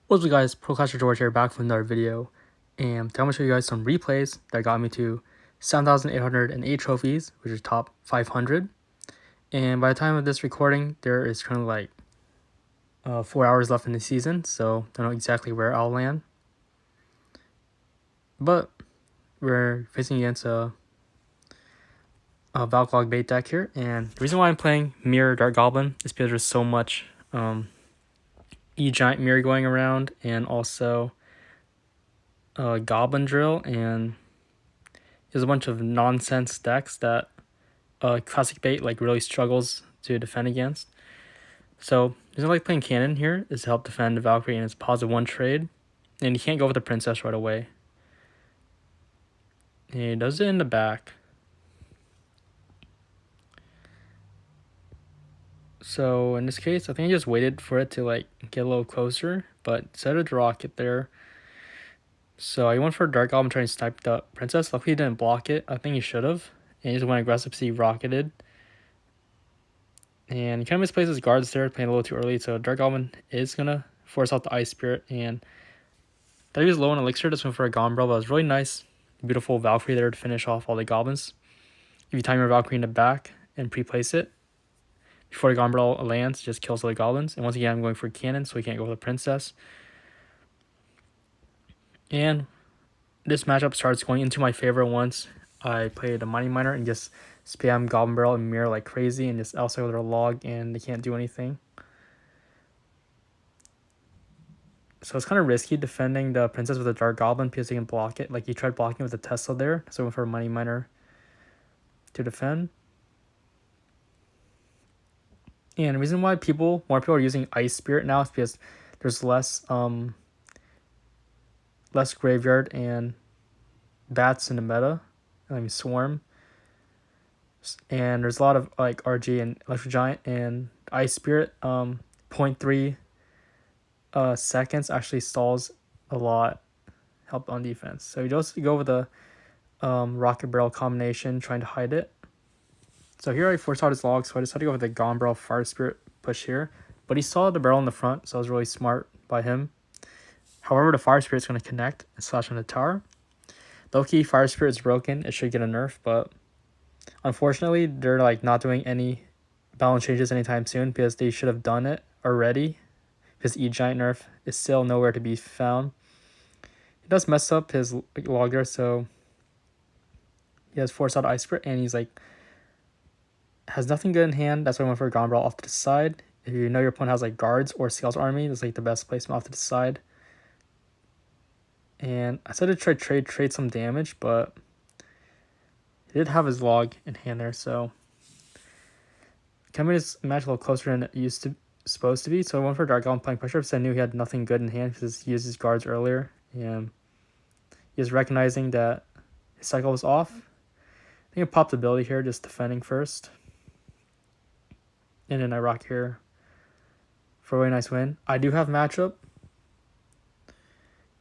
What's up guys, Procrastinator George here, back with another video, and today I'm going to show you guys some replays that got me to 7,808 trophies, which is top 500, and by the time of this recording, there is currently like 4 hours left in the season, so don't know exactly where I'll land, but we're facing against a Valk LOGBAIT deck here, and the reason why I'm playing Mirror Dark Goblin is because there's so much E-Giant Mirror going around, and also Goblin Drill, and there's a bunch of nonsense decks that Classic Bait like really struggles to defend against. So there's no like playing Cannon here is to help defend the Valkyrie in its +1 trade, and you can't go with the Princess right away. And he does it in the back. So in this case, I think I just waited for it to like get a little closer, but decided to rocket there. So I went for Dark Goblin trying to snipe the Princess. Luckily he didn't block it. I think he should have. And he just went aggressive, so he rocketed. And he kind of misplaced his guards there, playing a little too early. So Dark Goblin is going to force out the Ice Spirit. And that he was low on Elixir, just went for a Gombrel. But it was really nice, beautiful Valkyrie there to finish off all the Goblins. If you time your Valkyrie in the back and pre-place it, before the Gombrel lands, just kills all the Goblins. And once again, I'm going for Cannon, so he can't go for the Princess. And this matchup starts going into my favorite once I play the Mighty Miner and just spam Goblin Barrel and Mirror like crazy and just outside with their log and they can't do anything. So it's kind of risky defending the Princess with a Dark Goblin because they can block it. Like he tried blocking with the Tesla there, so I went for a Mighty Miner to defend. And the reason why more people are using Ice Spirit now is because there's less graveyard and bats in the meta. I mean Swarm. And there's a lot of like RG and Electro Giant, and Ice Spirit 0.3 seconds actually stalls a lot, help on defense. So you just go with the Rocket Barrel combination, trying to hide it. So here I forced out his log, so I decided to go with the Gombrel Fire Spirit push here. But he saw the barrel in the front, so it was really smart by him. However, the Fire Spirit's going to connect and slash on the tower. Low-key, Fire Spirit is broken. It should get a nerf, but unfortunately, they're like not doing any balance changes anytime soon because they should have done it already. Because E-Giant nerf is still nowhere to be found. He does mess up his log there, so he has forced out Ice Spirit, and he's like has nothing good in hand. That's why I went for a Gombrel off to the side. If you know your opponent has like guards or Scales Army, that's like the best placement off to the side. And I said to trade some damage, but he did have his log in hand there, so coming this match a little closer than it supposed to be. So I went for Dark Goblin playing pressure because I knew he had nothing good in hand because he used his guards earlier, and he was recognizing that his cycle was off. I think I popped ability here, just defending first. And then I rock here for a really nice win. I do have matchup,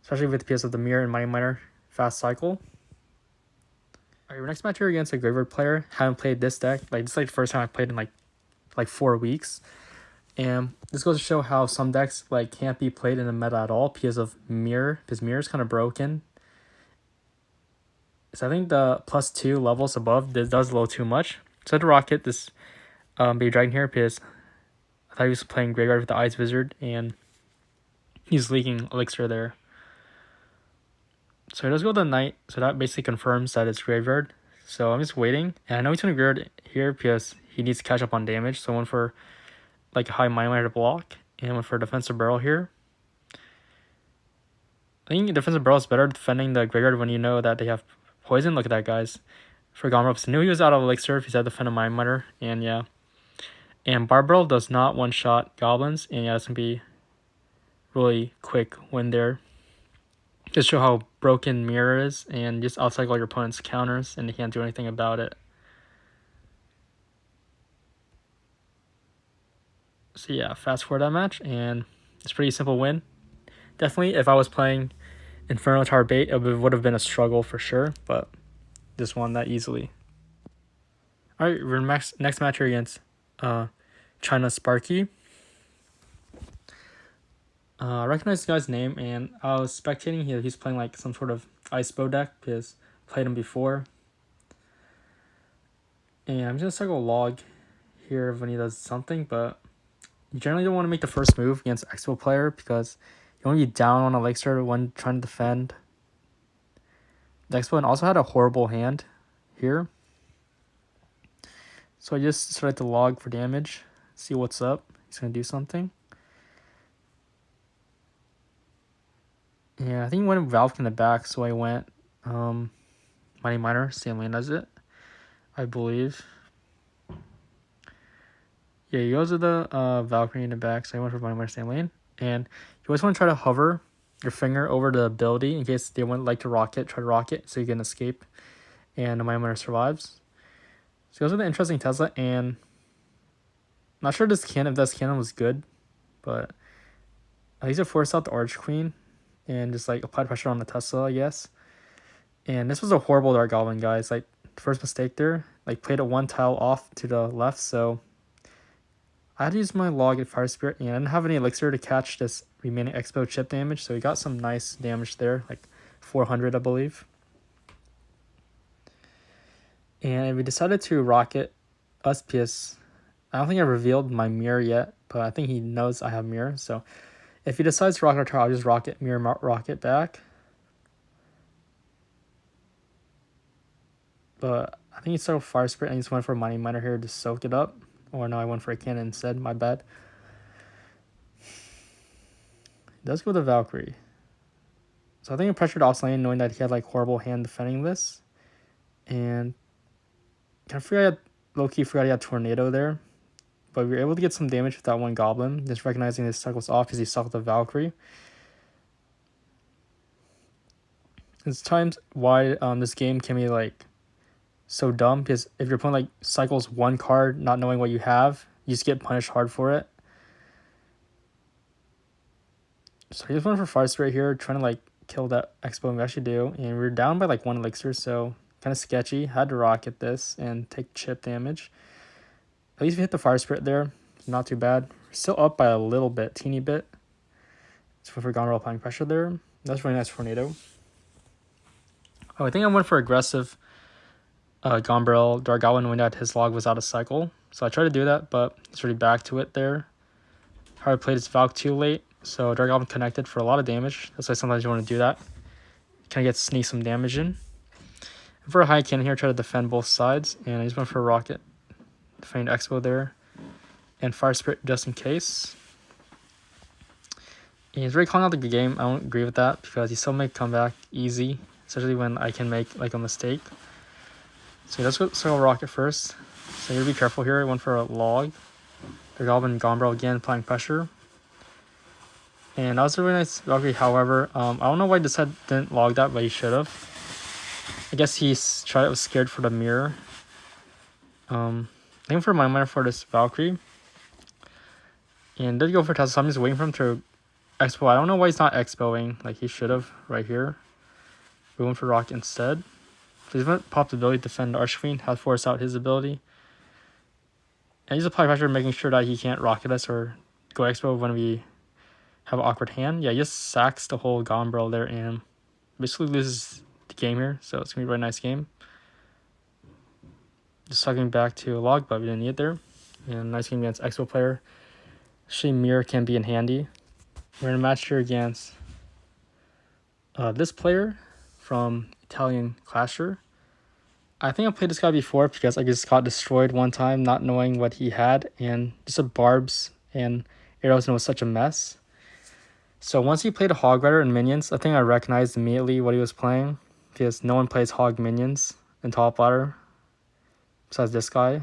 especially with the PS of the Mirror and Mighty Miner fast cycle. Alright, our next match here against a Graveyard player. Haven't played this deck. Like this is like the first time I played in like 4 weeks. And this goes to show how some decks like can't be played in the meta at all because of Mirror. Because Mirror is kind of broken. So I think the +2 levels above this does a little too much. So I had to rocket this Baby Dragon here because I thought he was playing Graveyard with the Ice Wizard and he's leaking Elixir there. So he does go with the Knight, so that basically confirms that it's Graveyard. So I'm just waiting, and I know he's going to Graveyard here because he needs to catch up on damage. So I went for like a high Mighty Miner to block, and I went for a Defensive Barrel here. I think Defensive Barrel is better defending the Graveyard when you know that they have poison. Look at that, guys. For Gombrel, I knew he was out of Elixir. He's had to defend a Mighty Miner, and yeah. And Barbarrel does not one-shot Goblins, and yeah, it's going to be really quick win there. Just show how broken Mirror is, and just outcycle your opponent's counters, and they can't do anything about it. So yeah, fast forward that match, and it's a pretty simple win. Definitely, if I was playing Inferno Tower Bait, it would have been a struggle for sure, but just won that easily. Alright, we're next match here against China Sparky. I recognized the guy's name, and I was spectating. He's playing like some sort of ice bow deck because I played him before. And I'm just gonna log here when he does something, but you generally don't want to make the first move against Expo player because you want to be down on elixir when trying to defend. The Expo also had a horrible hand here. So I just started to log for damage, see what's up. He's gonna do something. Yeah, I think he went Valve in the back, so I went Mighty Miner, same lane as it, I believe. Yeah, he goes with the Valkyrie in the back, so I went for Mighty Miner, same lane. And you always want to try to hover your finger over the ability in case they wouldn't like to rocket, try to rocket so you can escape. And the Mighty Miner survives. So he goes with an interesting Tesla, and I'm not sure if this cannon was good, but at least it forced out the Arch Queen and just like applied pressure on the Tesla, I guess. And this was a horrible Dark Goblin, guys. Like, first mistake there, like played it one tile off to the left, so I had to use my log at Fire Spirit, and I didn't have any elixir to catch this remaining Expo chip damage, so we got some nice damage there, like 400, I believe. And we decided to rocket us because I don't think I revealed my mirror yet, but I think he knows I have mirror, so if he decides to rocket our tower, I'll just rocket mirror rocket back. But I think he started with Fire Spirit, and he just went for a Mighty Miner here to soak it up. Or no, I went for a cannon instead, my bad. He does go with the Valkyrie. So I think I pressured off lane knowing that he had like horrible hand defending this. And I forgot, low-key forgot he had Tornado there. But we were able to get some damage with that one Goblin, just recognizing his stuck was off because he sucked the Valkyrie. There's times why this game can be like so dumb because if your opponent like cycles one card not knowing what you have, you just get punished hard for it. So he just went for Fire Spirit here, trying to like kill that Expo, and we actually do. And we're down by like one elixir, so kind of sketchy. Had to rocket this and take chip damage. At least we hit the Fire Spirit there. Not too bad. We're still up by a little bit, teeny bit. So if we're gone, we're applying pressure there. That's really nice Tornado. Oh, I think I went for aggressive Gombrel Dark Goblin knowing that his log was out of cycle. So I tried to do that, but it's already back to it there. Hard played his Valk too late, so Dark Goblin connected for a lot of damage. That's why sometimes you want to do that. Kind of get sneak some damage in. And for a high cannon here, try to defend both sides, and I just went for a rocket. Defending Expo there. And Fire Spirit just in case. And he's really calling out the game. I don't agree with that because he still may come back easy, especially when I can make like a mistake. So let's go rocket first. So you gotta be careful here. I went for a log. The Goblin Gombrel again applying pressure. And that was a really nice Valkyrie, however. I don't know why he didn't log that, but he should have. I guess he was scared for the mirror. Looking for my miner for this Valkyrie. And did go for Tesla, so I'm just waiting for him to expo. I don't know why he's not expoing like he should have right here. We went for rocket instead. So he's going to pop the ability to defend Archqueen, have force out his ability. And he's applying pressure, making sure that he can't rocket us or go expo when we have an awkward hand. Yeah, he just sacks the whole Gombrel there and basically loses the game here. So it's going to be a really nice game. Just sucking back to a log, but we didn't need it there. And nice game against Expo player. Actually, mirror can be in handy. We're in a match here against this player from Italian Clasher. I think I played this guy before because I just got destroyed one time not knowing what he had, and just a barbs and arrows, and it was such a mess. So once he played a Hog Rider and minions, I think I recognized immediately what he was playing because no one plays Hog minions in top ladder besides this guy.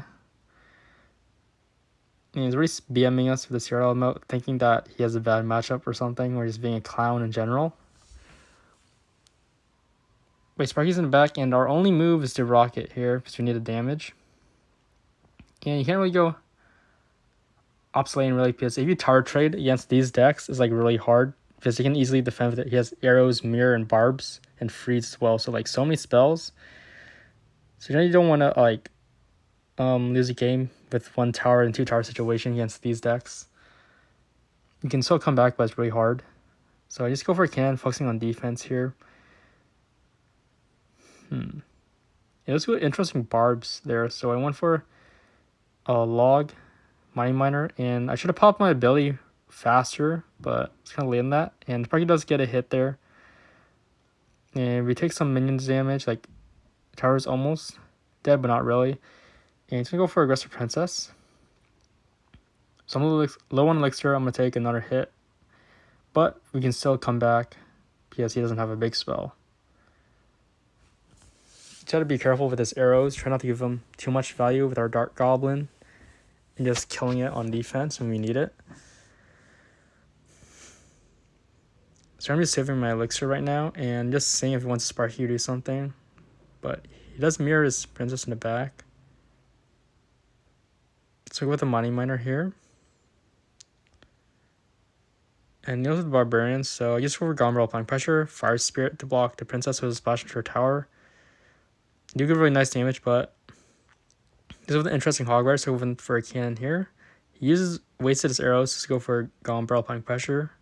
And he's really BMing us with the Serial emote, thinking that he has a bad matchup or something, or he's being a clown in general. Wait, Sparky's in the back, and our only move is to rocket here because we need the damage. And you can't really go obsolete really because if you tower trade against these decks, it's like really hard because you can easily defend with it. He has arrows, mirror, and barbs, and freeze as well. So like so many spells. So you don't want to like lose a game with one tower and two tower situation against these decks. You can still come back, but it's really hard. So I just go for a cannon, focusing on defense here. It was really interesting barbs there. So I went for a log, mining miner, and I should have popped my ability faster, but it's kind of late in that. And probably does get a hit there. And we take some minions damage, like tower's almost dead, but not really. And he's gonna go for aggressive princess. So I'm low on elixir. I'm gonna take another hit, but we can still come back because he doesn't have a big spell. Try to be careful with his arrows. Try not to give him too much value with our Dark Goblin and just killing it on defense when we need it. So I'm just saving my elixir right now and just seeing if he wants to Sparky or do something. But he does mirror his princess in the back. So go with the mining miner here. And deals with the barbarians. So I just go for Gombrel applying pressure, fire spirit to block the princess with a splash into her tower. You do get really nice damage, but this is with an interesting hogwire, so going for a cannon here. He wasted his arrows to go for Golem Barrel applying pressure.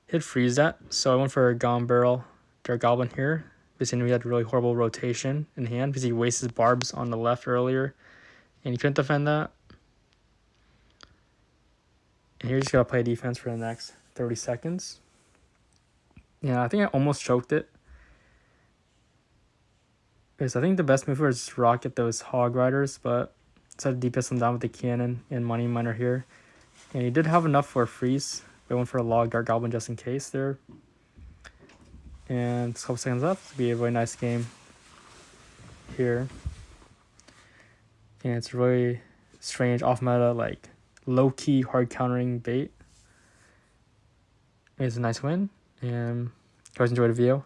Hit freeze that, so I went for a Golem Barrel Dark Goblin here. Basically, we had really horrible rotation in hand because he wasted barbs on the left earlier, and he couldn't defend that. And here, you just gotta play defense for the next 30 seconds. Yeah, I think I almost choked it. Because I think the best move was rocket those hog riders, but instead of DPS them down with the cannon and money miner here. And he did have enough for a freeze. I went for a log Dark Goblin just in case there. And it's a couple seconds left. It'll be a really nice game here. And it's really strange off meta, like low key hard countering bait. It's a nice win. And guys enjoyed the video.